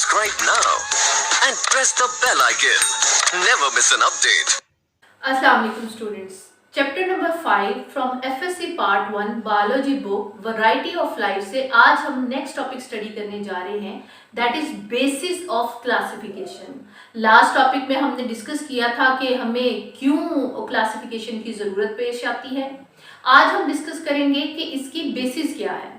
Subscribe now and press the bell icon. Never miss an update. अस्सलाम वालेकुम students. Chapter number 5 from FSc part 1 biology book variety of life से आज हम next topic study करने जा रहे हैं, that is basis of classification. Last topic में हमने डिस्कस किया था कि हमें क्यों क्लासिफिकेशन की ज़रूरत पेश आती है। आज हम डिस्कस करेंगे कि इसकी बेसिस क्या है।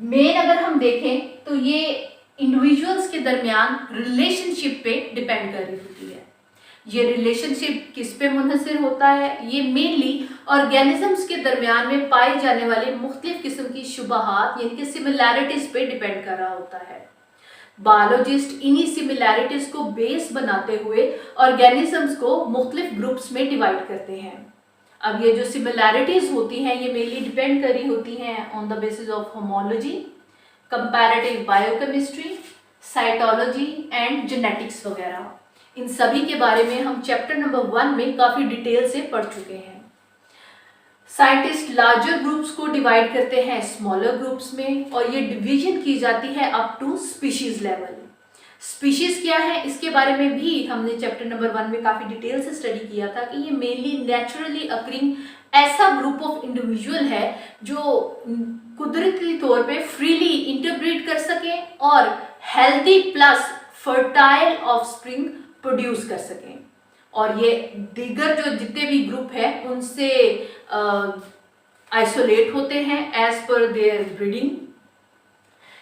मेन अगर हम देखें तो ये इंडिविजुअल्स के दरमियान रिलेशनशिप पे डिपेंड कर रही होती है। ये रिलेशनशिप किस पे मुनहसर होता है? ये मेनली ऑर्गेनिजम्स के दरमियान में पाए जाने वाले मुख्तलिफ किस्म की शुबहात यानी कि सिमिलैरिटीज पे डिपेंड कर रहा होता है। बायोलॉजिस्ट इन्हीं सिमिलैरिटीज को बेस बनाते हुए ऑर्गेनिजम्स को मुख्तलिफ ग्रुप्स में डिवाइड करते हैं। अब ये जो सिमिलैरिटीज होती हैं ये मेनली डिपेंड कर रही होती हैं on the basis of homology, comparative biochemistry, cytology and genetics वगैरह। इन सभी के बारे में हम चैप्टर नंबर 1 में काफी डिटेल से पढ़ चुके हैं। साइंटिस्ट लार्जर ग्रुप्स को डिवाइड करते हैं स्मॉलर ग्रुप्स में और ये डिवीजन की जाती है up to species level. Species क्या है इसके बारे में भी हमने चैप्टर नंबर 1 में काफी डिटेल से स्टडी किया था कि ये मेनली नेचुरली अकरिंग ऐसा ग्रुप ऑफ इंडिविजुअल है जो कुदरती तौर पे फ्रीली इंटरब्रीड कर सके और healthy plus fertile offspring produce कर सकें। और ये दीगर जो जितने भी ग्रुप है उनसे आइसोलेट होते हैं एज पर देयर ब्रीडिंग।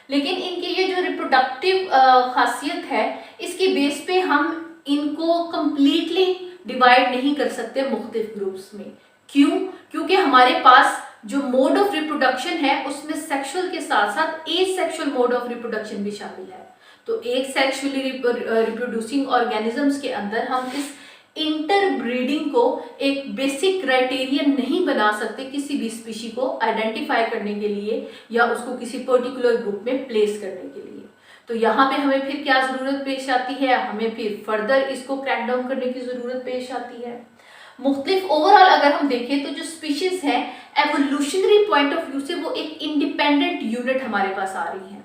लेकिन इनकी ये जो रिप्रोडक्टिव खासियत है इसकी बेस पे हम इनको कंप्लीटली डिवाइड नहीं कर सकते मुख्तलिफ ग्रुप्स में। क्यों? क्योंकि हमारे पास जो मोड ऑफ रिप्रोडक्शन है उसमें सेक्सुअल के साथ साथ एसेक्सुअल मोड ऑफ रिप्रोडक्शन भी शामिल है। तो एक सेक्सुअली रिप्रोड्यूसिंग ऑर्गेनिजम्स के अंदर हम इस इंटरब्रीडिंग को एक बेसिक क्राइटेरियन नहीं बना सकते किसी भी स्पीशी को आइडेंटिफाई करने के लिए या उसको किसी पर्टिकुलर ग्रुप में प्लेस करने के लिए। तो यहाँ पे हमें फिर क्या ज़रूरत पेश आती है? हमें फिर फर्दर इसको क्रैक डाउन करने की ज़रूरत पेश आती है। मुख्तलिफ ओवरऑल अगर हम देखें तो जो स्पीशीज हैं एवोल्यूशनरी पॉइंट ऑफ व्यू से वो एक इंडिपेंडेंट यूनिट हमारे पास आ रही हैं।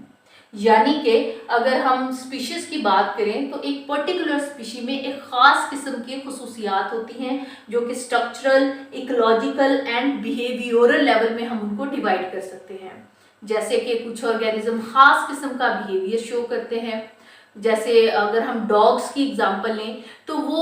यानी कि अगर हम स्पीशीज की बात करें तो एक पर्टिकुलर स्पीशी में एक ख़ास किस्म की खसूसियात होती हैं जो कि structural, ecological and behavioural level में हम उनको डिवाइड कर सकते हैं। जैसे कि कुछ ऑर्गेनिज्म ख़ास किस्म का बिहेवियर शो करते हैं। जैसे अगर हम डॉग्स की एग्जांपल लें तो वो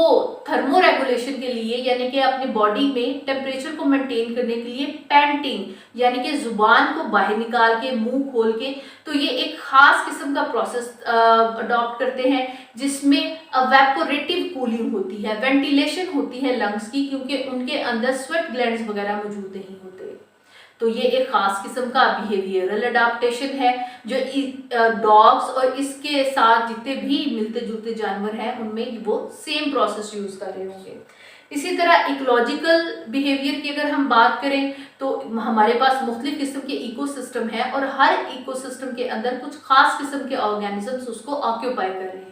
थर्मो रेगुलेशन के लिए यानी कि अपनी बॉडी में टेम्परेचर को मेंटेन करने के लिए पैंटिंग यानी कि जुबान को बाहर निकाल के मुंह खोल के तो ये एक खास किस्म का प्रोसेस अडॉप्ट करते हैं जिसमें एवेपोरेटिव कूलिंग होती है, वेंटिलेशन होती है लंग्स की, क्योंकि उनके अंदर स्वेट ग्लैंड्स वगैरह मौजूद नहीं होते। तो ये एक खास किस्म का बिहेवियरल अडाप्टेशन है जो डॉग्स और इसके साथ जितने भी मिलते जुलते जानवर हैं उनमें वो सेम प्रोसेस यूज कर रहे होंगे। इसी तरह इकोलॉजिकल बिहेवियर की अगर हम बात करें तो हमारे पास मुख्तलिफ किस्म के इकोसिस्टम है और हर इकोसिस्टम के अंदर कुछ खास किस्म के ऑर्गेनिजम्स उसको ऑक्यूपाई कर रहे हैं।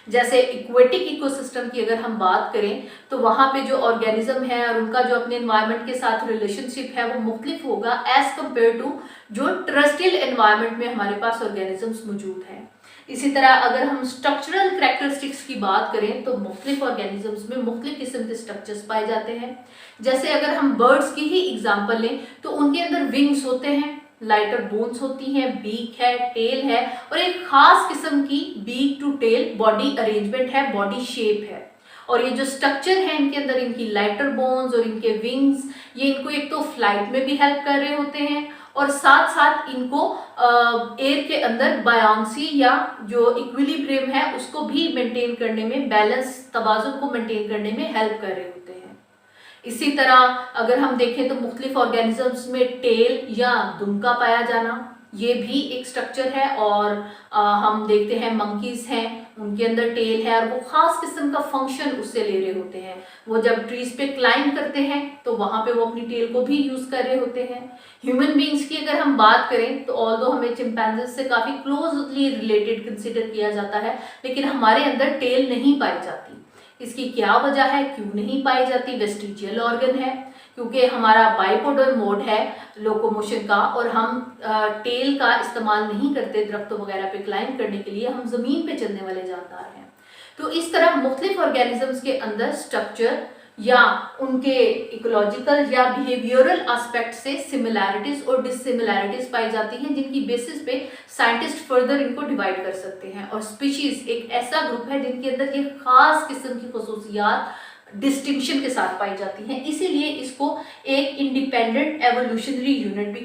जैसे इक्वेटिक इकोसिस्टम की अगर हम बात करें तो वहाँ पे जो ऑर्गेनिज्म है और उनका जो अपने एनवायरनमेंट के साथ रिलेशनशिप है वो मुख्तलिफ होगा एज कम्पेयर टू जो टेरेस्ट्रियल एनवायरनमेंट में हमारे पास ऑर्गेनिजम्स मौजूद हैं। इसी तरह अगर हम स्ट्रक्चरल कैरेक्टरिस्टिक्स की बात करें तो मुख्तलिफ ऑर्गेनिजम्स में मुख्तलिफ किस्म के स्ट्रक्चर्स पाए जाते हैं। जैसे अगर हम बर्ड्स की ही एग्जाम्पल लें तो उनके अंदर विंग्स होते हैं, लाइटर बोन्स होती हैं, बीक है, टेल है और एक खास किस्म की beak to tail body arrangement है, बॉडी शेप है। और ये जो स्ट्रक्चर है इनके अंदर इनकी लाइटर बोन्स और इनके विंग्स ये इनको एक तो फ्लाइट में भी हेल्प कर रहे होते हैं और साथ साथ इनको एयर के अंदर बायोंसी या जो इक्विलिब्रियम है उसको भी मेंटेन करने में, बैलेंस तवाज़ुन को मेंटेन करने में हेल्प कर रहे होते हैं। इसी तरह अगर हम देखें तो मुख्तलिफ ऑर्गेनिजम्स में टेल या दुम का पाया जाना ये भी एक स्ट्रक्चर है। और हम देखते हैं मंकीज हैं उनके अंदर टेल है और वो खास किस्म का फंक्शन उससे ले रहे होते हैं। वो जब ट्रीज पे क्लाइंब करते हैं तो वहाँ पे वो अपनी टेल को भी यूज कर रहे होते हैं। ह्यूमन बींग्स की अगर हम बात करें तो ऑल्दो हमें चिंपैंजीज से काफ़ी क्लोजली रिलेटेड कंसिडर किया जाता है लेकिन हमारे अंदर टेल नहीं पाई जाती। इसकी क्या वजह है, क्यों नहीं पाई जाती? वेस्टिजियल ऑर्गन है, क्योंकि हमारा बाइपोडल मोड है लोकोमोशन का और हम टेल का इस्तेमाल नहीं करते दरख्तों वगैरह पे क्लाइंब करने के लिए, हम ज़मीन पे चलने वाले जानदार हैं। तो इस तरह मुख्तलिफ ऑर्गेनिजम्स के अंदर स्ट्रक्चर या उनके इकोलॉजिकल या बिहेवियरल एस्पेक्ट से सिमिलैरिटीज और डिसिमिलैरिटीज पाई जाती हैं, जिनकी बेसिस पे साइंटिस्ट फर्दर इनको डिवाइड कर सकते हैं। और स्पीशीज एक ऐसा ग्रुप है जिनके अंदर ये खास किस्म की खसूसियात डिस्टिंक्शन के साथ पाई जाती हैं, इसीलिए इसको एक इंडिपेंडेंट एवोल्यूशनरी यूनिट भी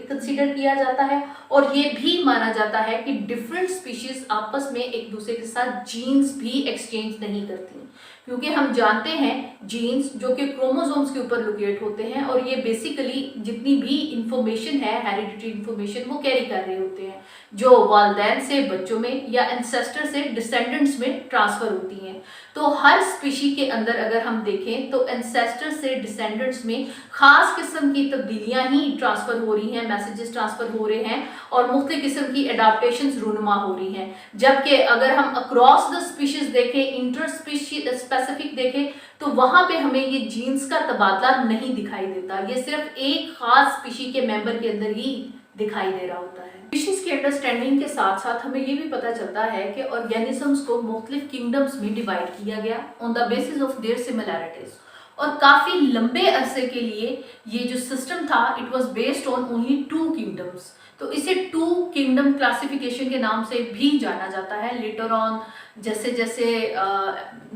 कंसीडर किया जाता है। और ये भी माना जाता है कि डिफरेंट स्पीशीज आपस में एक दूसरे के साथ जीन्स भी एक्सचेंज नहीं करती, क्योंकि हम जानते हैं जीन्स जो कि क्रोमोसोम्स के ऊपर लोकेट होते हैं और ये बेसिकली जितनी भी इंफॉर्मेशन है हेरिडिटरी इंफॉर्मेशन वो कैरी कर रहे होते हैं, जो वालिदैन से बच्चों में या एंसेस्टर से डिसेंडेंट्स में ट्रांसफर होती हैं। तो हर स्पीशी के अंदर अगर हम देखें तो एंसेस्टर से डिसेंडेंट्स में खास किस्म की तब्दीलियां ही ट्रांसफर हो रही हैं, मैसेजेस ट्रांसफर हो रहे हैं और मुख्तलिफ किस्म की एडाप्टेशंस रूनुमा हो रही हैं। जबकि अगर हम अक्रॉस द स्पीशीज देखें, इंटर स्पेसिफिक देखें, तो वहां पे हमें ये जीन्स का तबादला नहीं दिखाई देता, ये सिर्फ एक खास स्पीशी के मेंबर के अंदर ही दिखाई दे रहा होता है। स्पीशीज की अंडरस्टैंडिंग के साथ साथ हमें ये भी पता चलता है कि ऑर्गेनिजम्स को मुख्तलिफ किंगडम्स में डिवाइड किया गया on the basis of their similarities, और काफी लंबे अरसे के लिए ये जो सिस्टम था it was based on only 2 kingdoms. तो इसे 2 किंगडम क्लासिफिकेशन के नाम से भी जाना जाता है। लेटर ऑन जैसे जैसे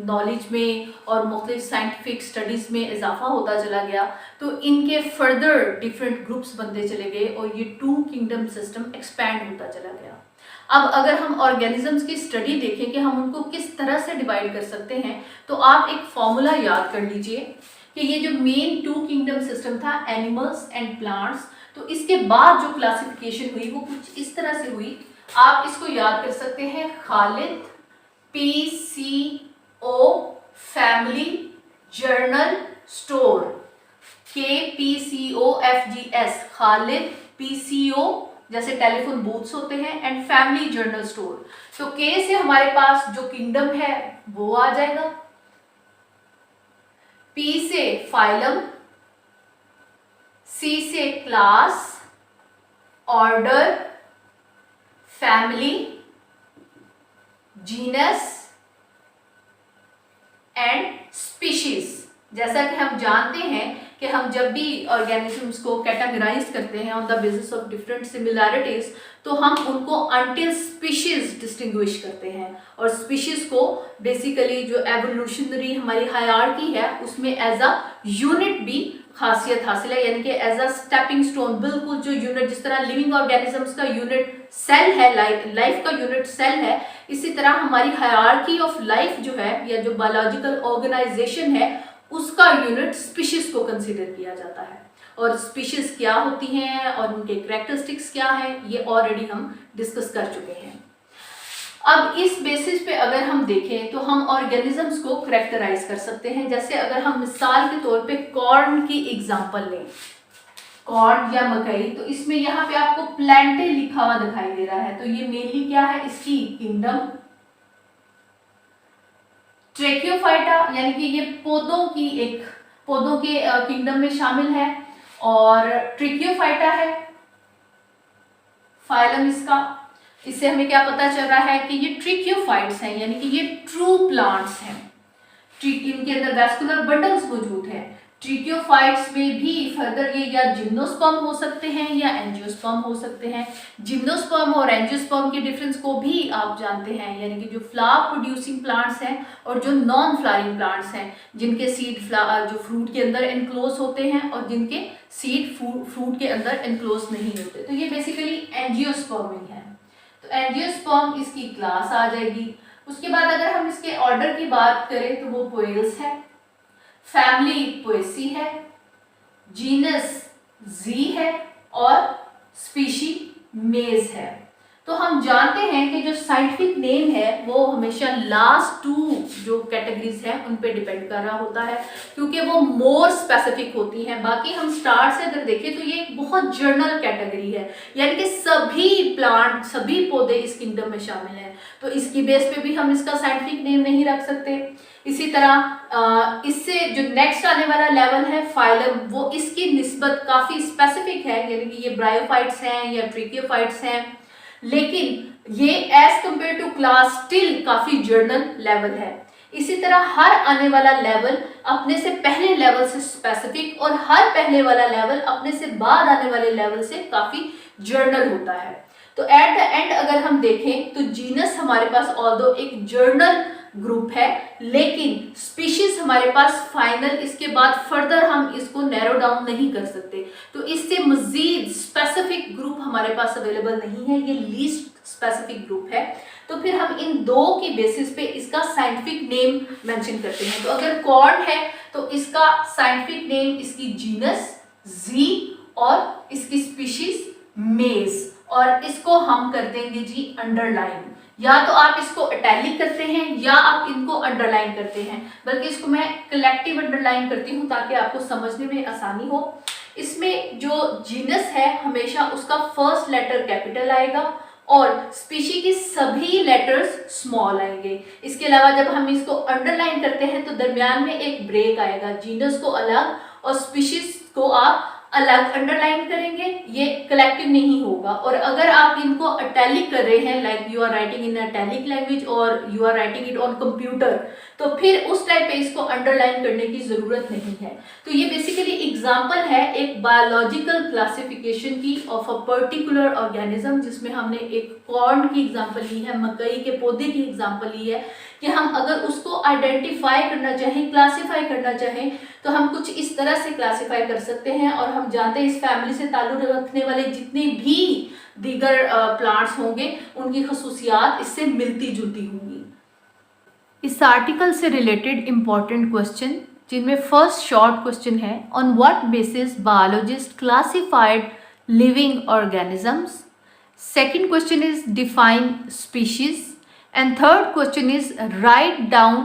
नॉलेज में और मुख्तलिफ साइंटिफिक स्टडीज में इजाफा होता चला गया तो इनके फर्दर डिफरेंट ग्रुप्स बनते चले गए और ये 2 किंगडम सिस्टम एक्सपैंड होता चला गया। अब अगर हम ऑर्गेनिजम्स की स्टडी देखें कि हम उनको किस तरह से डिवाइड कर सकते हैं, तो आप एक फॉर्मूला याद कर लीजिए कि ये जो मेन 2 किंगडम सिस्टम था एनिमल्स एंड प्लांट्स, तो इसके बाद जो क्लासिफिकेशन हुई वो कुछ इस तरह से हुई। आप इसको याद कर सकते हैं, Khalid, PCO, family, journal, store, KPCOFGS, Khalid, PCO जैसे टेलीफोन बूथ्स होते हैं, एंड फैमिली, जर्नल, स्टोर। तो K से हमारे पास जो किंगडम है वो आ जाएगा, P से फाइलम, C से class, order, family, genus and species. जैसा कि हम जानते हैं कि हम जब भी ऑर्गेनिजम्स को कैटेगराइज करते हैं on the basis of different similarities, तो हम उनको अंटिल स्पीशीज डिस्टिंग्विश करते हैं, और स्पीशीज को बेसिकली जो एवोल्यूशनरी हमारी हायरार्की है उसमें एज अ यूनिट भी खासियत हासिल है, यानी कि एज अ स्टेपिंग स्टोन, बिल्कुल जो यूनिट, जिस तरह लिविंग ऑर्गेनिजम्स का यूनिट सेल है, लाइफ का यूनिट सेल है, इसी तरह हमारी हायरार्की ऑफ लाइफ जो है या जो बायोलॉजिकल ऑर्गेनाइजेशन है उसका यूनिट स्पीशीज को कंसीडर किया जाता है। और स्पीशीज क्या होती हैं और उनके कैरेक्टरिस्टिक्स क्या है ये ऑलरेडी हम डिस्कस कर चुके हैं। अब इस बेसिस पे अगर हम देखें तो हम ऑर्गेनिजम्स को करेक्टराइज कर सकते हैं। जैसे अगर हम मिसाल के तौर पे कॉर्न की एग्जांपल लें, कॉर्न या मकई, तो इसमें यहाँ पे आपको प्लांटे लिखा हुआ दिखाई दे रहा है, तो ये मेनली क्या है, इसकी किंगडम ट्रेकियोफाइटा, यानी कि ये पौधों के किंगडम में शामिल है, और ट्रेकियोफाइटा है फाइलम इसका। इससे हमें क्या पता चल रहा है कि ये ट्रिक्योफाइट्स हैं, यानी कि ये ट्रू प्लांट्स हैं। इनके अंदर वैस्कुलर बंडल्स मौजूद हैं। ट्रिक्योफाइट्स में भी फर्दर ये या जिम्नोस्पर्म हो सकते हैं या एंजियोस्पर्म हो सकते हैं। जिम्नोस्पर्म और एंजियोस्पर्म के डिफरेंस को भी आप जानते हैं, यानी कि जो फ्लावर प्रोड्यूसिंग प्लांट्स हैं और जो नॉन फ्लावरिंग प्लांट्स हैं, जिनके सीड जो फ्रूट के अंदर एनक्लोज होते हैं और जिनके सीड फ्रूट के अंदर एनक्लोज नहीं होते, तो ये बेसिकली एंजियोस्पर्मिंग है। तो एंजियोस्पर्म इसकी क्लास आ जाएगी। उसके बाद अगर हम इसके ऑर्डर की बात करें तो वो पोएल्स है, फैमिली पोएसी है, जीनस जी है और स्पीशी मेज है। तो हम जानते हैं कि जो साइंटिफिक नेम है वो हमेशा लास्ट 2 जो कैटेगरीज हैं उन पे डिपेंड कर रहा होता है, क्योंकि वो मोर स्पेसिफिक होती हैं। बाकी हम स्टार्ट से अगर देखें तो ये एक बहुत जनरल कैटेगरी है, यानी कि सभी प्लांट, सभी पौधे इस किंगडम में शामिल हैं, तो इसकी बेस पे भी हम इसका साइंटिफिक नेम नहीं रख सकते। इसी तरह इससे जो नेक्स्ट आने वाला लेवल है फाइलम, वो इसकी निस्बत काफी स्पेसिफिक है, यानी कि ये ब्रायोफाइट्स हैं या ट्रिकियोफाइट्स हैं, लेकिन ये as compared to class still काफी जर्नल लेवल है। इसी तरह हर आने वाला लेवल अपने से पहले लेवल से स्पेसिफिक और हर पहले वाला लेवल अपने से बाद आने वाले लेवल से काफी जर्नल होता है। तो एट द एंड अगर हम देखें तो जीनस हमारे पास ऑल्दो एक जर्नल ग्रुप है, लेकिन स्पीशीज हमारे पास फाइनल, इसके बाद फर्दर हम इसको नैरो डाउन नहीं कर सकते, तो इससे मजीद स्पेसिफिक ग्रुप हमारे पास अवेलेबल नहीं है, ये लीस्ट स्पेसिफिक ग्रुप है। तो फिर हम इन दो की बेसिस पे इसका साइंटिफिक नेम मेंशन करते हैं। तो अगर कॉर्न है तो इसका साइंटिफिक नेम, इसकी जीनस जी और इसकी स्पीशीज मेज, और इसको हम कर देंगे जी अंडरलाइन। या तो आप इसको इटैलिक करते हैं या आप इनको अंडरलाइन करते हैं, बल्कि इसको मैं कलेक्टिव अंडरलाइन करती हूँ ताकि आपको समझने में आसानी हो। इसमें जो जीनस है हमेशा उसका फर्स्ट लेटर कैपिटल आएगा और स्पीशी की सभी लेटर्स स्मॉल आएंगे। इसके अलावा जब हम इसको अंडरलाइन करते हैं तो दरमियान में एक ब्रेक आएगा, जीनस को अलग और स्पीशीज को आप अलग अंडरलाइन करेंगे, ये कलेक्टिव नहीं होगा। और अगर आप इनको अटैलिक कर रहे हैं, like you are writing in italic language और you are writing it on computer, तो फिर उस टाइप पे इसको अंडरलाइन करने की जरूरत नहीं है। तो ये बेसिकली एग्जांपल है एक बायोलॉजिकल क्लासिफिकेशन की ऑफ अ पर्टिकुलर ऑर्गेनिज्म, जिसमें हमने एक कॉर्न की एग्जांपल ली है, मकई के पौधे की एग्जांपल ली है, कि हम अगर उसको आइडेंटिफाई करना चाहें, क्लासिफाई करना चाहें, तो हम कुछ इस तरह से क्लासिफाई कर सकते हैं। और हम जानते हैं इस फैमिली से ताल्लुक रखने वाले जितने भी दीगर प्लांट्स होंगे उनकी खसूसियात इससे मिलती जुलती होंगी। इस आर्टिकल से रिलेटेड इंपॉर्टेंट क्वेश्चन, जिनमें फर्स्ट शॉर्ट क्वेश्चन है, on what basis biologist classified living organisms. Second question is define species and third question is write down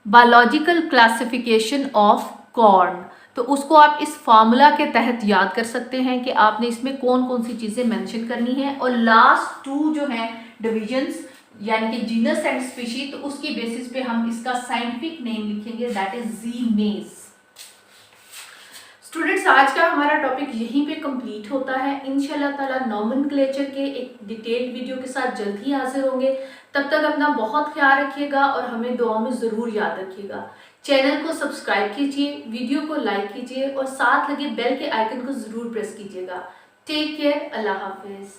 biological classification of corn। तो उसको आप इस फार्मूला के तहत याद कर सकते हैं कि आपने इसमें कौन कौन सी चीज़ें मेंशन करनी है। और लास्ट 2 जो हैं डिविजन्स, यानी कि जीनस एंड स्पीशी, तो उसकी बेसिस पे हम इसका साइंटिफिक नेम लिखेंगे, दैट इज जी मेज। स्टूडेंट्स, आज का हमारा टॉपिक यहीं पे कंप्लीट होता है। इंशाल्लाह ताला नॉमेनक्लेचर के एक डिटेल्ड वीडियो के साथ जल्द ही हाजिर होंगे। तब तक अपना बहुत ख्याल रखिएगा और हमें दुआ में ज़रूर याद रखिएगा। चैनल को सब्सक्राइब कीजिए, वीडियो को लाइक कीजिए और साथ लगे बेल के आइकन को ज़रूर प्रेस कीजिएगा। टेक केयर, अल्लाह हाफिज़।